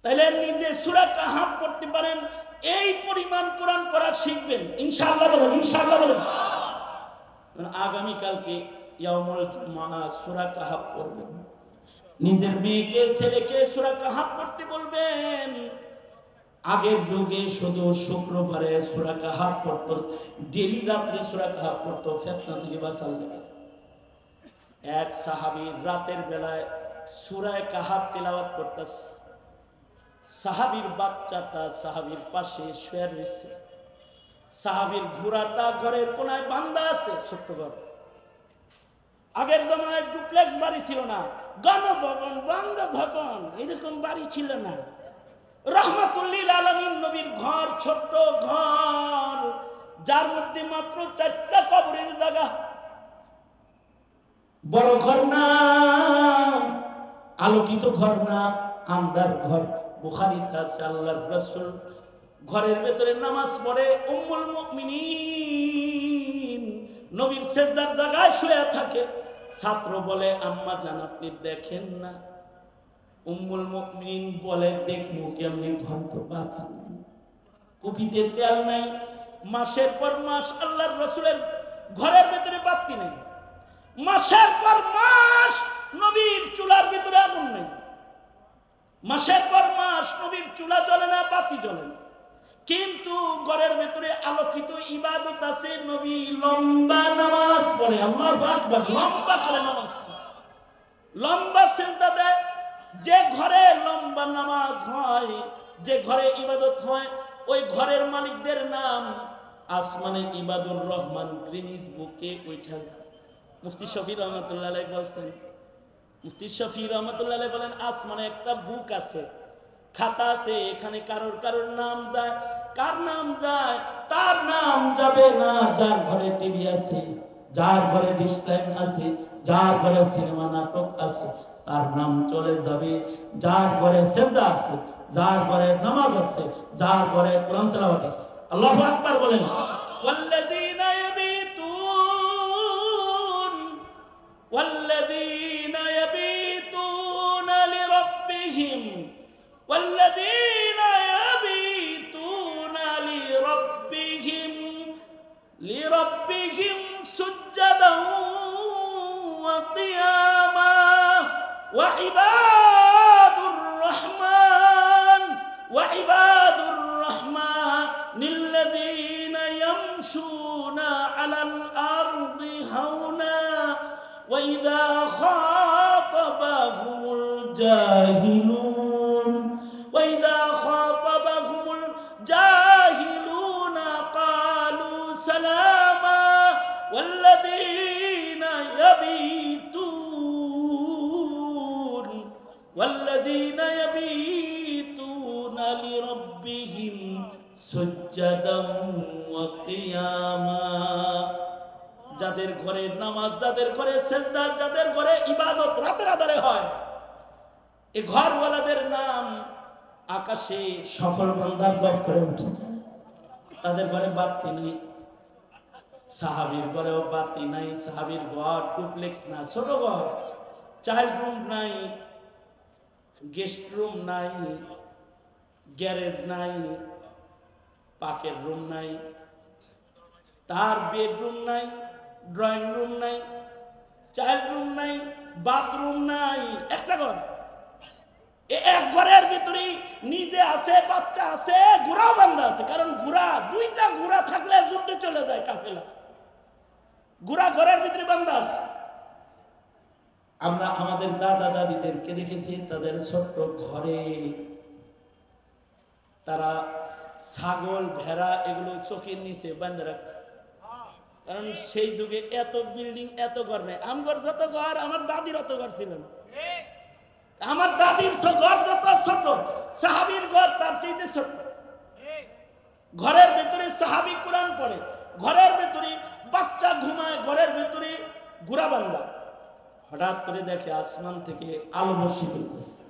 তাহলে নিজে সূরা কাহাফ পড়তে পারেন, এই পরিমাণ কোরআন পড়া শিখবেন ইনশাআল্লাহ। বলেন ইনশাআল্লাহ। বলেন আগামী কালকে ইয়াউমুল জুমআ সূরা কাহাফ পড়বেন, নিজের মেয়েকে ছেলেকে সূরা কাহাফ পড়তে বলবেন। আগের যুগে শুধু শুক্রবারে সূরা কাহাফ পড়তো, ডেলি রাত্রে সূরা কাহাফ পড়তো ফিতনা থেকে বাঁচার জন্য। এক সাহাবী রাতের বেলায় সূরা কাহাফ তেলাওয়াত করতেছে, সাহাবীর বাচ্চাটা সাহাবীর পাশে শুয়ে রয়েছে, সাহাবীর ঘোড়াটা ঘরের কোনায় বাঁধা আছে, ছোট্ট ঘর। আগের জমানায় ডুপ্লেক্স বাড়ি ছিল না, গণভবন বঙ্গভবন এরকম বাড়ি ছিল না। রহমাতুল্লিল আলামিন নবীর ঘর, ছোট্ট ঘর, যার মধ্যে মাত্র 4টা কবরের জায়গা। বড় ঘর না, আলোকিত ঘর না, আন্দার ঘর। বুখারীতে আছে আল্লাহর রাসূল ঘরের ভেতরে নামাজ পড়ে, উম্মুল মুমিনিন নবীর সিজদার জায়গায় শুয়ে থাকে। ছাত্র বলে, আম্মা জান আপনি দেখেন না? উম্মুল মুমিনিন বলে, দেখমু কেমনে, ঘর তো বাতি নাই, কুপিতে তেল নাই, মাসের পর মাস আল্লাহর রাসূলের ঘরের ভেতরে বাতি নাই, মাসের পর মাস নবীর চুলার ভিতরে আগুন নেই, মাসের পর মাস নবীর চুলা জ্বলে না, বাতি জ্বলে না, কিন্তু ঘরের ভেতরে আলোকিত ইবাদত আছে। নবী লম্বা নামাজ পড়ে, আল্লাহু আকবার, লম্বা করে নামাজ পড়ে, লম্বা সিজদা দেয়। যে ঘরে লম্বা নামাজ হয়, যে ঘরে ইবাদত হয়, ওই ঘরের মালিকদের নাম আসমানে ইবাদুর রহমান গ্রিনিজ বুকে উঠা যায়। মুফতি শফি রহমাতুল্লাহ আলাইহি বলেন, মুফতি শফি রহমাতুল্লাহ আলাইহি বলেন, আসমানে একটা বুক আছে, খাতা আছে, এখানে কারোর কারোর নাম যায়। কার নাম যায়? তার নাম যাবে না যার ঘরে টিভি আছে, যার ঘরে ডিসলাইন আছে, যার ঘরে সিনেমা নাটক আছে, তার নাম চলে যাবে। যার ঘরে সিজদা আছে, যার ঘরে নামাজ আছে, যার ঘরে কোরআন তেলাওয়াত আছে। আল্লাহু আকবার বলেন। ওয়াল্লাযীনা ইয়াবিতুনা লিরাব্বিহিম ওয়াল্লাযীনা ইয়াবিতুনা লিরাব্বিহিম সুজদান ওয়া কিয়ামা ওয়া ইবাদুর রাহমানিল্লাযীনা ইয়ামশুনা আলাল আরদি হাওনা ওয়া ইযা খাতাবাহুমুল জাহিলুন ক্বালু সালামা ওয়াল্লাযীনা ইয়াবিতুনা লিরাব্বিহিম সুজদান ওয়া কিয়ামা। যাদের ঘরে নামাজ, যাদের ঘরে সিজদা, যাদের ঘরে ইবাদত রাতের আধারে হয়, এই ঘরওয়ালাদের নাম আকাশে সফল বান্দার দপ্তরে উঠে যায়। তাদের ঘরে বাতি নেই, সাহাবীর ঘরেও বাতি নাই। সাহাবীর ঘর ডুপ্লেক্স না, ছোট ঘর, চাইল্ড রুম নাই, গেস্ট রুম নাই, গ্যারেজ নাই, পাকের রুম নাই, তার বেডরুম নাই, ড্রয়িং রুম নাই, চাইল্ড রুম নাই, বাথরুম নাই, একটা ঘর। এক ঘরের ভিতরে নিজে আছে, বাচ্চা আছে, ঘোড়াও বান্ধা আছে। কারণ ঘোড়া, 2টা ঘোড়া থাকলে যুদ্ধে চলে যায় কাফেলা, ঘোড়া ঘরের ভিতরে বান্ধা আছে। আমরা আমাদের দাদা দাদিদেরকে দেখেছি, তাদের ছোট্ট ঘরে তারা ছাগল, ভেড়া এগুলো চোখের নিচে বান্ধা রাখত। কারণ সেই যুগে এত বিল্ডিং, এত ঘর নেই। আমার যত ঘর, আমার দাদির অত ঘর ছিল না। আমার দাদির ঘর যত ছোট, সাহাবীর ঘর তার চাইতে ছোট। ঘরের ভেতরে সাহাবী কোরআন পড়ে, ঘরের ভেতরে বাচ্চা ঘুমায়, ঘরের ভেতরে ঘোড়া বান্ধা। হঠাৎ করে দেখে আসমান থেকে আলো বর্ষিত হইতেছে,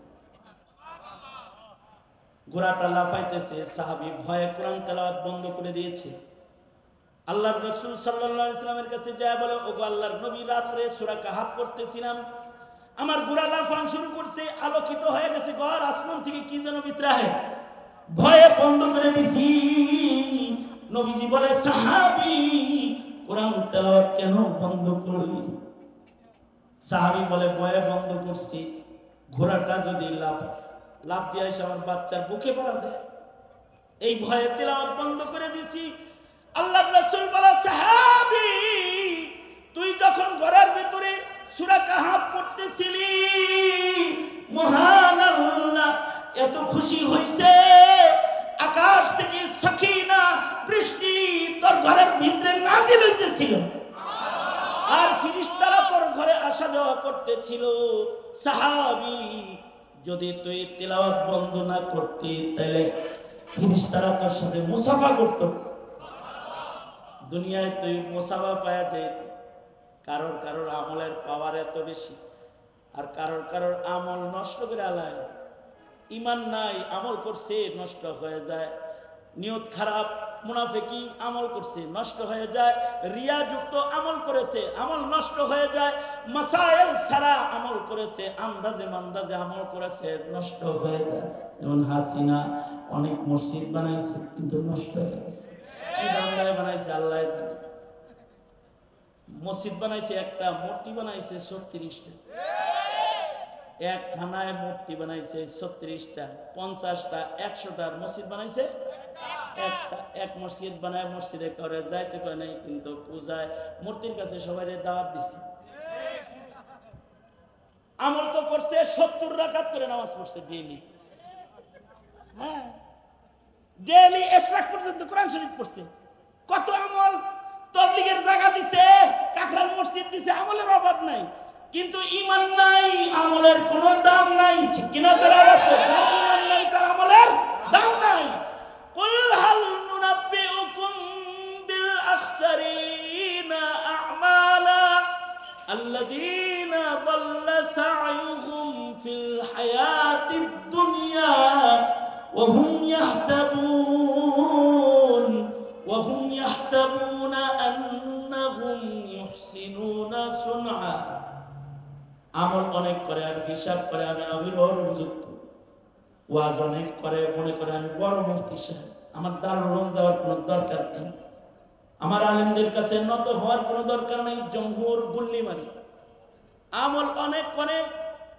ঘোড়াটা লাফাইতেছে। সাহাবী ভয়ে কোরআন তেলাওয়াত বন্ধ করে দিয়েছে। আল্লাহর রাসূল সাল্লাল্লাহু আলাইহি ওয়াসাল্লামের কাছে যায়, বলে, ওগো আল্লাহর নবী, রাত্রে সূরা কাহাফ পড়তেছিলাম, আমার গুড়া লাফান শুরু করছে, আলোকিত হয়ে গেছে ঘর, আসমান থেকে কি যেন বিত্রাহে, ভয়ে বন্ধ করে দিছি। নবীজি বলে, সাহাবী কোরআন তেলাওয়াত কেন বন্ধ করলি? সাহাবী বলে, ভয়ে বন্ধ করছি, ঘোড়াটা যদি লাফ দিয়ে এসে আমার বাচ্চার বুকে পড়া দেয়, এই ভয়ে তেলাওয়াত বন্ধ করে দিছি। আল্লাহর রাসূল বলে, সাহাবী তুই যখন ঘরের ভিতরে সূরা কাহাফ পড়তেছিলি, মহান আল্লাহ এত খুশি হইছে, আকাশ থেকে সাকিনা বৃষ্টি তোর ঘরের ভিতরে নাজিল হইতেছিল, আর ফেরেশতারা তোর ঘরে আসা যাওয়া করতেছিল। সাহাবী যদি তুই তেলাওয়াত বন্ধ না করতি, তাহলে ফেরেশতারা তোর সাথে মুসাফা করত। দুনিয়ায় তুই মুসাফা পাওয়া যায়, কারোর আমলের পাওয়ার এত বেশি, আর কারোর আমল নষ্ট করে আলায়। ইমান নাই, আমল করছে নষ্ট হয়ে যায়। নিয়ত খারাপ, মুনাফিকি আমল করছে নষ্ট হয়ে যায়। রিয়াযুক্ত আমল করেছে, আমল নষ্ট হয়ে যায়। মাসায়েল সারা আমল করেছে, আন্দাজে মান্দাজে আমল করেছে, নষ্ট হয়ে যায়। যেমন হাসিনা অনেক মসজিদ বানাইছে, কিন্তু নষ্ট হয়ে গেছে। কি বাংলায় বানাইছে আল্লাহ জানে। মসজিদ বানাইছে একটা, মূর্তি বানাইছে 36টা। এক থানায় মূর্তি বানাইছে 36টা, 50টা, 100টার মসজিদ বানাইছে একটা। এক মসজিদ বানায় মসজিদে করে যাইতে পারে নাই, কিন্তু পূজায় মূর্তির কাছে সবাই দাওয়াত দিচ্ছে। আমল তো করছে, 70 রাকাত করে নামাজ পড়ছে ডেইলি। হ্যাঁ, ডেইলি ইশরাক পর্যন্ত কোরআন শরীফ পড়ছে। কত আমল! তাবলীগের জায়গা দিছে, কাকরাল মসজিদ দিছে, আমলের অভাব নাই। কিন্তু ঈমান নাই, আমলের কোনো দাম নাই। ঠিক কিনা? যারা আছে ঈমান নাই, তার আমলের দাম নাই। কুল হাল নুনাব্বিউকুম বিল আখসারিনা আ'মালা আল্লাযীনা দাল্লা সা'য়ুহুম ফিল হায়াতিদ দুনিয়া ওয়া হুম ইয়াহসাবুনা আন্নাহুম ইউহসিনুনা সুনআ। আমল অনেক করে আর হিসাব করে আমি অভিযুক্ত, ওয়াজ অনেক করে মনে করে আমি বড় মুফতি সাহেব, আমার দারুল উলুম যাওয়ার কোনো দরকার নেই, আমার আলেমদের কাছে নত হওয়ার কোনো দরকার নেই, জমহুর গুল্লি মারি। আমল অনেক করে,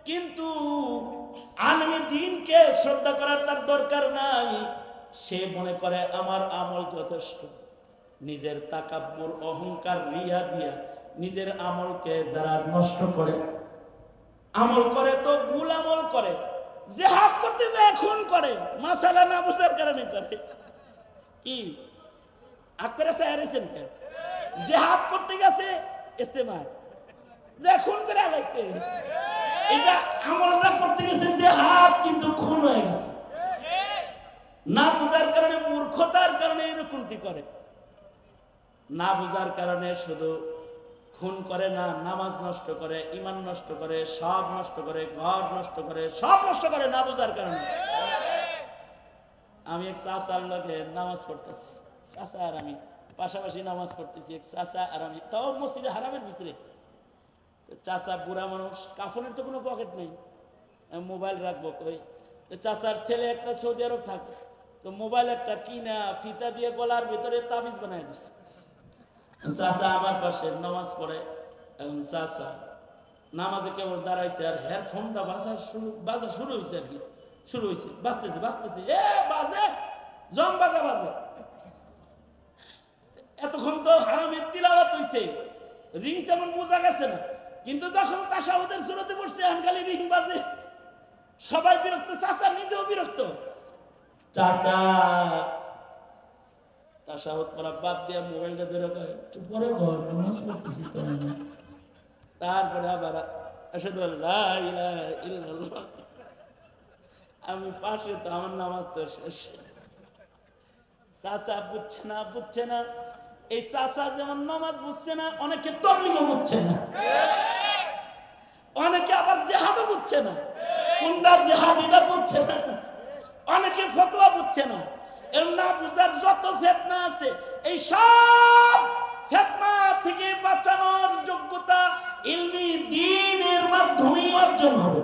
কিন্তু আলেমে দ্বীনকে শ্রদ্ধা করার তার দরকার নাই। সে মনে করে আমার আমল যথেষ্ট। নিজের তাকাব্বুর, অহংকার, রিয়া দিয়া নিজের আমলকে যারা নষ্ট করে, আমল করে তো ভুল আমল করে, জিহাদ করতে যায় খুন করে, মাসালা না বুঝার কারণে করে। কি আকরা সায়ারেছেন কে? জিহাদ করতে গেছে ইস্তেমাল, যে খুন করে আলাইছে। এটা আমলটা করতে গেছে জিহাদ, কিন্তু খুন হয়ে গেছে। না বুঝার কারণে, মূর্খতার কারণে এরকমটি করে। না বুঝার কারণে শুধু খুন করে না, নামাজ নষ্ট করে, ঈমান নষ্ট করে, সব নষ্ট করে, ঘর নষ্ট করে, সব নষ্ট করে না বুঝার কারণে। আমি এক চাচার লগে নামাজ পড়তেছি, চাচা আর আমি পাশাপাশি নামাজ পড়তেছি, এক চাচা আর আমি, তাও মসজিদে হারামের ভিতরে। চাচা বুড়া মানুষ, কাফনের তো কোনো পকেট নেই, মোবাইল রাখবো কই। চাচার ছেলে একটা সৌদি আরব থাকে, তো মোবাইল একটা কিনা ফিতা দিয়ে গলার ভিতরে তাবিজ বানায় দিচ্ছে। চাচা আমার পাশে নামাজ পড়ে। এখন চাচা নামাজে কেবল দাঁড়াইছে, আর হেডফোনটা বাজা শুরু হয়েছে, আর কি শুরু হয়েছে, বাজতেছে বাজতেছে, বাজে জং বাজা বাজে। এতক্ষণ তো হারামের তিলাওয়াত হইছে, রিং তেমন বোঝা গেছে না, কিন্তু যখন তাশাহুদের সূরাতে পড়ছে এখন খালি রিং বাজে। সবাই বিরক্ত, চাচা নিজেও বিরক্ত। চাচা তাশাহুদ পড়া বাদ দিয়ে মোবাইলটা ধরে কয়, একটু পরে ঘর নামাজ পড়তেছি তো। তারপরে আবার আশহাদু আল্লা ইলাহা ইল্লাল্লাহ। আমি পাশে, তো আমার নামাজ তো শেষ। চাচা বুঝছে না। এই চাচা যেমন নামাজ বুঝছে না, অনেকে তাবলীগও বুঝছে না, অনেকে আবার জিহাদও বুঝছে না, কোনটা জিহাদ এটা বুঝছে না, অনেকে ফতোয়া বুঝছে না। এর না বুঝার যত ফিতনা আছে, এই সব ফিতনা থেকে বাঁচানোর যোগ্যতা ইলমি দ্বীনের মাধ্যমেই অর্জন হবে।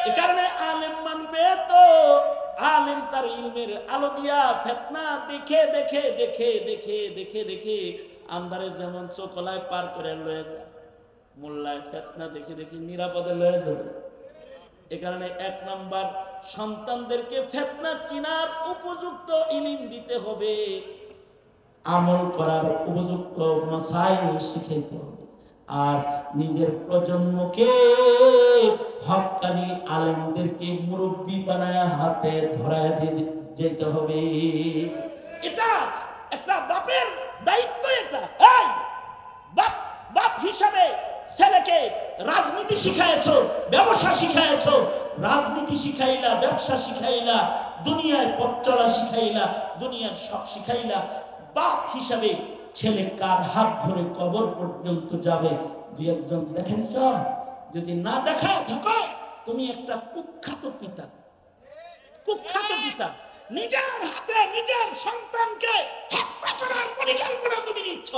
এ কারণে আলেম মানবে তো আলেম তার ইলমের আলো দিয়া ফিতনা দেখে দেখে দেখে দেখে দেখে দেখে আন্ধারে যেমন চোখলায় পার করে লয়ে যায়, মোল্লায় ফিতনা দেখে দেখে নিরাপদে লয়ে যাবে। এ কারণে ১ নাম্বার সন্তানদেরকে ফিতনা চিনার উপযুক্ত ইলম দিতে হবে, আমল করার উপযুক্ত মাসাইল শিখাইতে হবে। আর নিজের প্রজন্মকে হক্কানি আলেমদেরকে মুরব্বী বানায় হাতে ধরায় দিয়ে যেতে হবে। এটা একটা বাপের দায়িত্ব। এটা বাপ বাপ হিসাবে ছেলেকে রাজনীতি শিখাইছো, ব্যবসা শিখাইছো, রাজনীতি শিখাইলা, ব্যবসা শিখাইলা, দুনিয়ার পথ চলা শিখাইলা, দুনিয়ার সব শিখাইলা, বাপ হিসাবে ছেলে কার হাত ধরে কবর পর্যন্ত যাবে ২-১ জন দেখেছ? যদি না দেখায় থাকো তুমি একটা কুখ্যাত পিতা। কুখ্যাত পিতা নিজের হাতে নিজের সন্তানকে হত্যা করার পরিকল্পনা তুমি নিচ্ছ।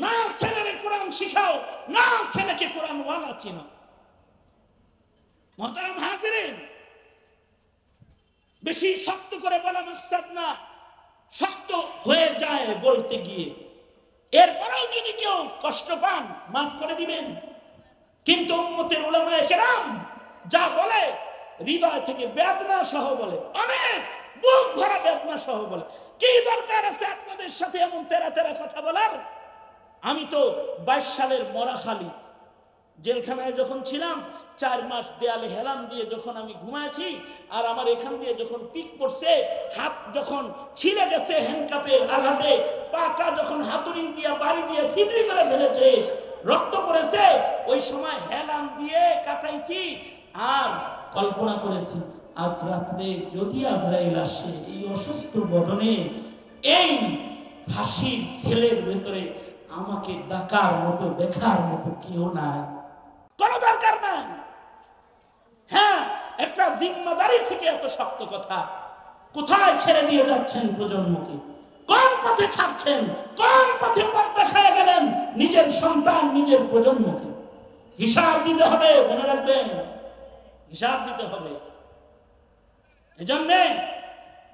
না ছেলেকে কোরআন শিখাও, না ছেলেকে কোরআন ওয়ালা চিনো। মুহতারাম হাজিরিন, বেশি শক্ত করে বলা মাকসাদ না, শক্ত হয়ে যায় বলতে গিয়ে। এরপরেও যদি কেউ কষ্ট পান মাফ করে দিবেন, কিন্তু উম্মতের উলামায়ে কেরাম যা বলে হৃদয় থেকে বেদনা সহ বলে, অনেক বুক ভরা বেদনা সহ বলে। কি দরকার আছে আপনাদের সাথে এমন তেরা তেরা কথা বলার? আমি তো 22 সালের মরাখালী জেলখানায় যখন ছিলাম, 4 মাস দেয়ালে হেলান দিয়ে যখন আমি ঘুমাইছি, আর আমার এখান দিয়ে যখন পিক পড়ছে, হাত যখন ছিলে গেছে হ্যান্ডকাপের আঘাতে, পাটা যখন হাতুড়ি দিয়ে বাড়ি দিয়ে ছিদ্রি করে ফেলেছে, রক্ত পড়েছে, ওই সময় হেলান দিয়ে কাটাইছি। আর কল্পনা করেছি আজ রাত্রে যদি আজরাইল আসে, এই অসুস্থ বদনে এই ফাঁসির ছেলের ভেতরে আমাকে ডাকার মতো দেখার মতো কেউ নাই, কোনো দরকার নাই। হ্যাঁ, একটা জিম্মাদারি থেকে এত শক্ত কথা। কোথায় ছেড়ে দিয়ে যাচ্ছেন প্রজন্মকে? কোন পথে ছাড়ছেন? কোন পথে পথ দেখায় গেলেন নিজের সন্তান, নিজের প্রজন্মকে? হিসাব দিতে হবে, মনে রাখবেন, হিসাব দিতে হবে। এজন্য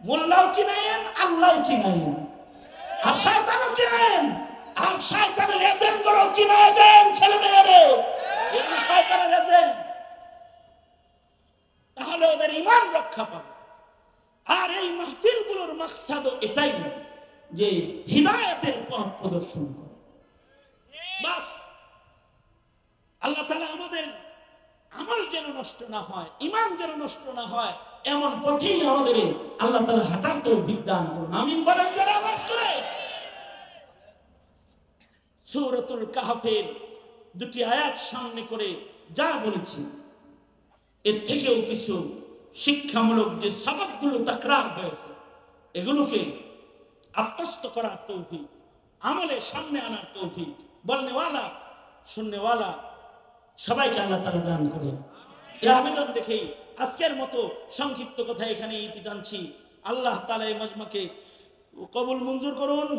মোল্লাও চিনাইন, আল্লাহ চিনাইন, আর শয়তানও চিনাইন, আর শয়তানের এজেন্টগুলো চিনায় দেন ছেলে মেয়েরে। এগুলো শয়তানের এজেন্ট, তাহলে ওদের ঈমান রক্ষা পাবে। আর এই মাহফিলগুলোর মাকসাদও এটাই যে হিদায়াতের পথ প্রদর্শন করে। বাস আল্লাহ তাআলা আমাদের আমল যেন নষ্ট না হয়, ঈমান যেন নষ্ট না হয়, এমন পথেই আমাদের আল্লাহ তাআলা হাঁটার তৌফিক দান করুন। আমিন বলেন যারা আওয়াজ করে। সূরাতুল কাহফের 2টি আয়াত সামনে করে যা বলেছি, এর থেকেও কিছু শিক্ষামূলক যে সবকগুলো তাকরার হয়েছে, এগুলোকে আত্মস্থ করার তৌফিক, আমলে সামনে আনার তৌফিক বলনেওয়ালা শুননেওয়ালা সবাইকে আল্লাহ তাআলা দান করেন। এই আবেদন রেখেই আজকের মতো সংক্ষিপ্ত কথা এখানে ইতি টানছি। আল্লাহ তাআলা এই মজমাকে কবুল মঞ্জুর করুন।